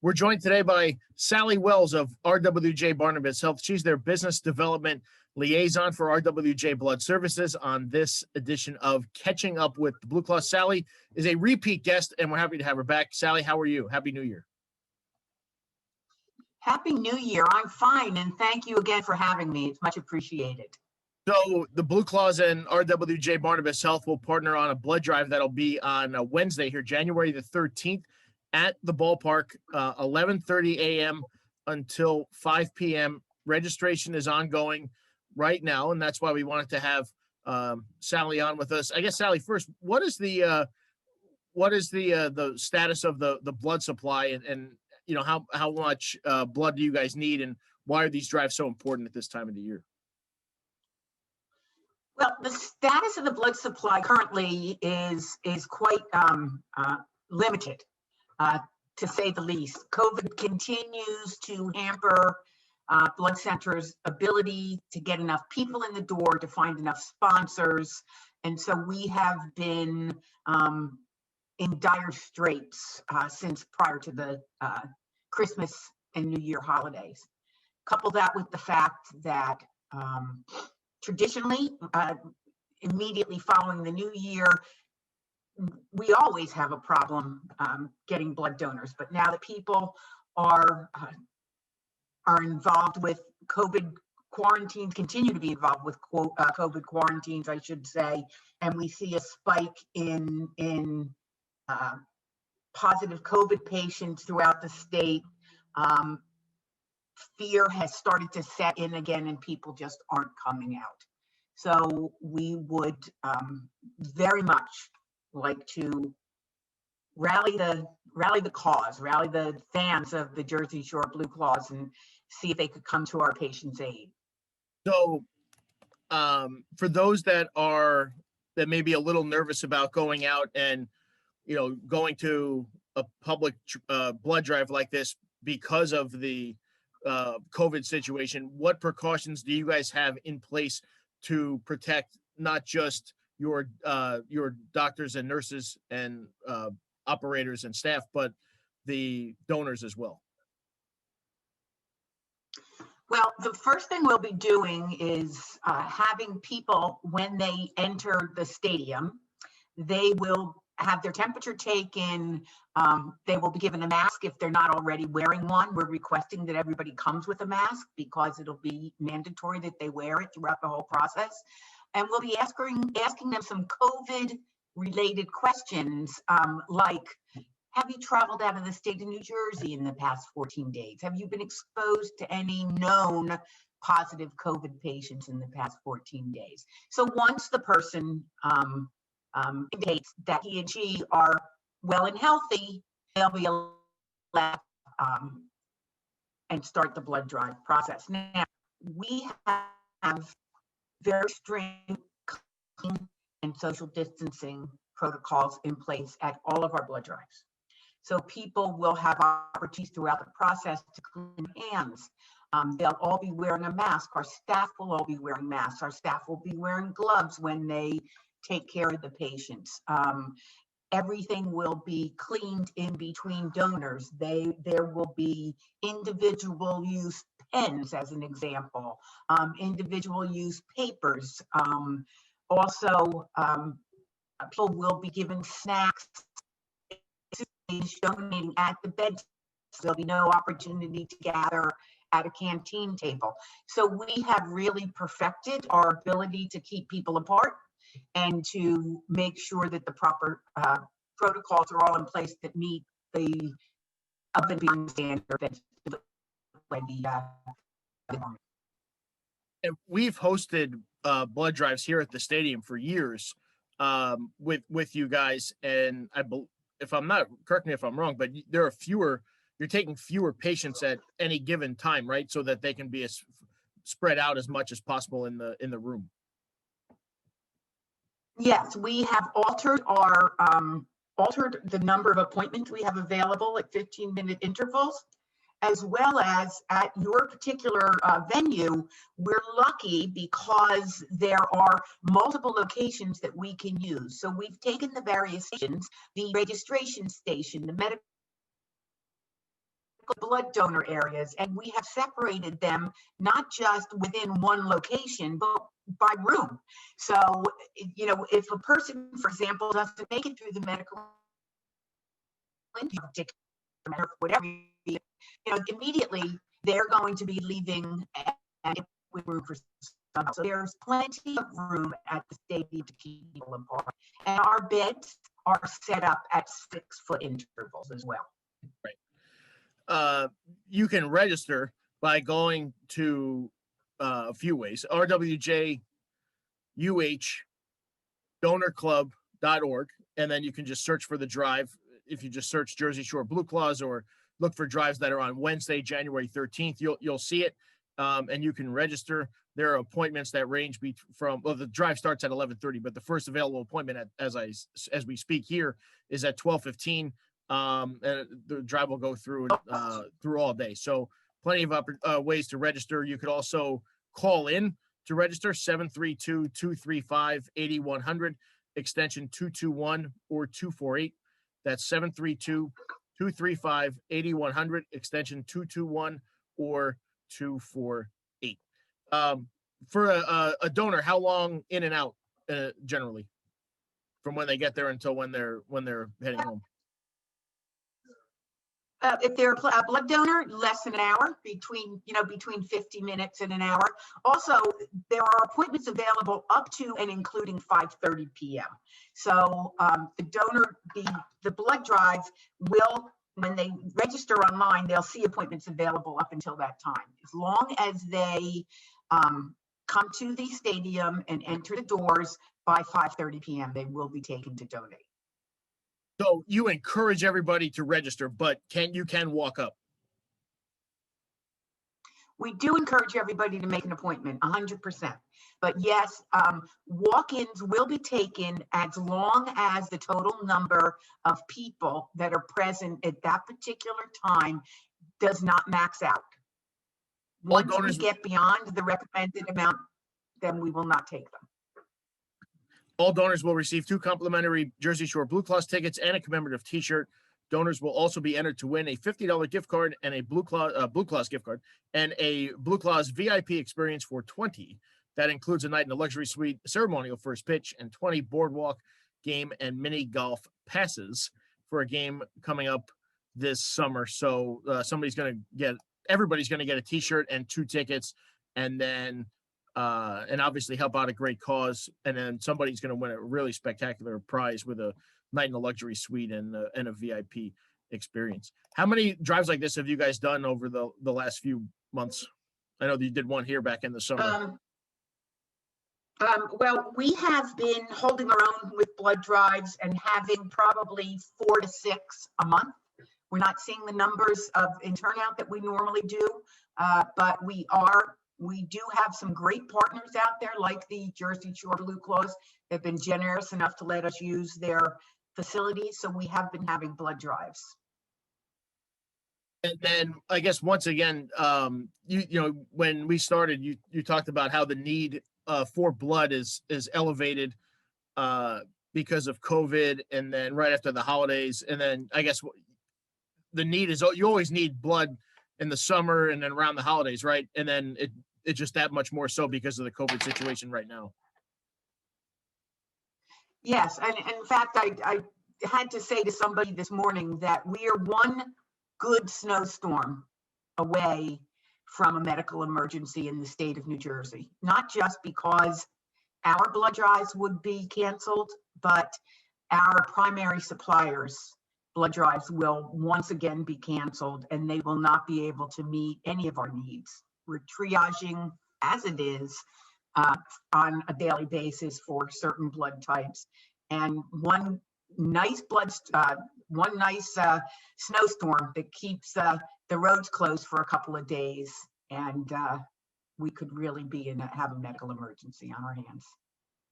We're joined today by Sally Wells of RWJBarnabas Health. She's their business development liaison for RWJ Blood Services on this edition of Catching Up with the BlueClaws. Sally is a repeat guest, and we're happy to have her back. Sally, how are you? Happy New Year. Happy New Year. I'm fine, and thank you again for having me. It's much appreciated. So the BlueClaws and RWJBarnabas Health will partner on a blood drive that'll be on Wednesday here, January the 13th at the ballpark, 11:30 a.m. until 5 p.m. Registration is ongoing right now, and that's why we wanted to have Sally on with us. I guess, Sally, first, what is the status of the blood supply, and you know, how much blood do you guys need, and why are these drives so important at this time of the year? Well, the status of the blood supply currently is quite limited, to say the least. COVID continues to hamper blood centers' ability to get enough people in the door, to find enough sponsors, and so we have been in dire straits since prior to the Christmas and New Year holidays. Couple that with the fact that traditionally, immediately following the new year, we always have a problem getting blood donors. But now that people are involved with COVID quarantines, continue to be involved with COVID quarantines, I should say, and we see a spike in positive COVID patients throughout the state, fear has started to set in again, and people just aren't coming out. So we would very much like to rally the cause, rally the fans of the Jersey Shore BlueClaws, and see if they could come to our patients' aid. So, for those that may be a little nervous about going out and, you know, going to a public blood drive like this because of the COVID situation, what precautions do you guys have in place to protect not just your doctors and nurses and operators and staff, but the donors as well? Well, the first thing we'll be doing is having people, when they enter the stadium, they will have their temperature taken. They will be given a mask if they're not already wearing one. We're requesting that everybody comes with a mask because it'll be mandatory that they wear it throughout the whole process. And we'll be asking them some COVID-related questions, like, have you traveled out of the state of New Jersey in the past 14 days? Have you been exposed to any known positive COVID patients in the past 14 days? So once the person indicates that he and she are well and healthy, they'll be allowed and start the blood drive process. Now, we have very strict cleaning and social distancing protocols in place at all of our blood drives. So people will have opportunities throughout the process to clean hands. They'll all be wearing a mask. Our staff will all be wearing masks. Our staff will be wearing gloves when they take care of the patients. Everything will be cleaned in between donors. There will be individual use pens, as an example, individual use papers. Also, people will be given snacks, donating at the bed. There'll be no opportunity to gather at a canteen table. So we have really perfected our ability to keep people apart and to make sure that the proper protocols are all in place that meet the up and beyond standard that's by the And we've hosted blood drives here at the stadium for years with you guys, and if I'm not, correct me if I'm wrong, but there are you're taking fewer patients at any given time, right? So that they can be spread out as much as possible in the room. Yes, we have altered the number of appointments we have available at 15-minute intervals, as well as at your particular venue. We're lucky because there are multiple locations that we can use. So we've taken the various stations, the registration station, the medical blood donor areas, and we have separated them not just within one location, but by room. So, if a person, for example, doesn't make it through the medical or whatever, immediately they're going to be leaving and room for some. So there's plenty of room at the stadium to keep people apart. And our beds are set up at 6-foot intervals as well. Right. You can register by going to a few ways. RWJUHDonorClub.org, and then you can just search for the drive. If you just search Jersey Shore BlueClaws or look for drives that are on Wednesday, January 13th, you'll see it, and you can register. There are appointments that range from, well, the drive starts at 11:30, but the first available appointment as we speak here is at 12:15. And the drive will go through all day. So plenty of ways to register. You could also call in to register, 732-235-8100, extension 221 or 248. That's 732-235-8100, extension 221 or 248. For a donor, how long in and out generally from when they get there until when they're heading home? If they're a blood donor, less than an hour, between 50 minutes and an hour. Also, there are appointments available up to and including 5:30 p.m. So the donor, the blood drive will, when they register online, they'll see appointments available up until that time. As long as they come to the stadium and enter the doors by 5:30 p.m., they will be taken to donate. So you encourage everybody to register, but you can walk up. We do encourage everybody to make an appointment, 100%. But yes, walk-ins will be taken as long as the total number of people that are present at that particular time does not max out. Once we get beyond the recommended amount, then we will not take them. All donors will receive 2 complimentary Jersey Shore BlueClaws tickets and a commemorative T-shirt. Donors will also be entered to win a $50 gift card and a BlueClaws gift card and a BlueClaws VIP experience for 20. That includes a night in the luxury suite, ceremonial first pitch, and 20 boardwalk, game, and mini golf passes for a game coming up this summer. So everybody's going to get a T-shirt and 2 tickets, and then and obviously help out a great cause. And then somebody's going to win a really spectacular prize with a night in the luxury suite and a VIP experience. How many drives like this have you guys done over the last few months? I know that you did one here back in the summer. Well, we have been holding our own with blood drives and having probably 4 to 6 a month. We're not seeing the numbers in turnout that we normally do, but we do have some great partners out there, like the Jersey Shore BlueClaws. They've been generous enough to let us use their facilities, so we have been having blood drives. And then I guess once again, when we started, you talked about how the need for blood is elevated because of COVID, and then right after the holidays, and then I guess the need is, you always need blood in the summer and then around the holidays, right? And then it's just that much more so because of the COVID situation right now. Yes, and in fact, I had to say to somebody this morning that we are one good snowstorm away from a medical emergency in the state of New Jersey. Not just because our blood drives would be canceled, but our primary suppliers' blood drives will once again be canceled, and they will not be able to meet any of our needs. We're triaging as it is on a daily basis for certain blood types, and one nice snowstorm that keeps the roads closed for a couple of days, and we could really have a medical emergency on our hands.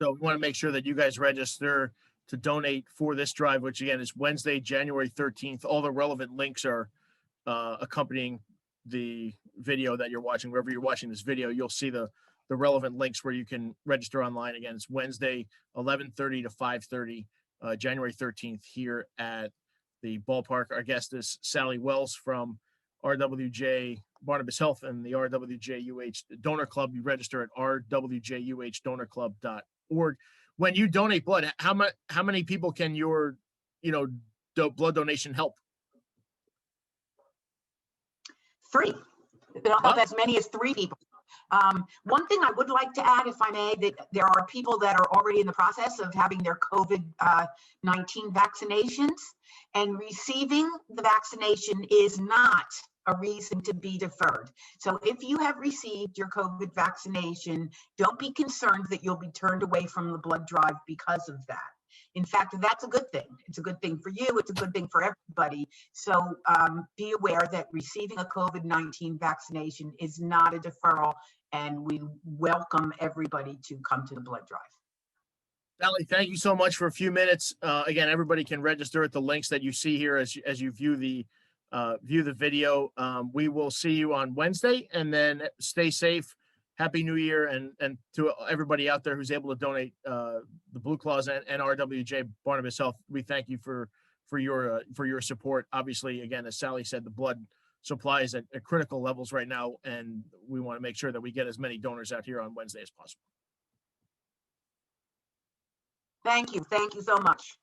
So we want to make sure that you guys register to donate for this drive, which again is Wednesday, January 13th. All the relevant links are accompanying the video that you're watching. Wherever you're watching this video, you'll see the relevant links where you can register online. Again, it's Wednesday, 11:30 to 5:30, January 13th here at the ballpark. Our guest is Sally Wells from RWJ Barnabas Health and the RWJUH Donor Club. You register at rwjuhdonorclub.org. When you donate blood, how many people can your, blood donation help? 3. It'll help as many as 3 people. One thing I would like to add, if I may, that there are people that are already in the process of having their COVID-19 vaccinations, and receiving the vaccination is not a reason to be deferred. So if you have received your COVID vaccination, don't be concerned that you'll be turned away from the blood drive because of that. In fact, that's a good thing. It's a good thing for you. It's a good thing for everybody. So be aware that receiving a COVID-19 vaccination is not a deferral, and we welcome everybody to come to the blood drive. Sally, thank you so much for a few minutes. Again, everybody can register at the links that you see here as you view the video. We will see you on Wednesday, and then stay safe. Happy New Year, and to everybody out there who's able to donate the BlueClaws and RWJ Barnabas Health. We thank you for your support. Obviously, again, as Sally said, the blood supply is at critical levels right now, and we want to make sure that we get as many donors out here on Wednesday as possible. Thank you so much.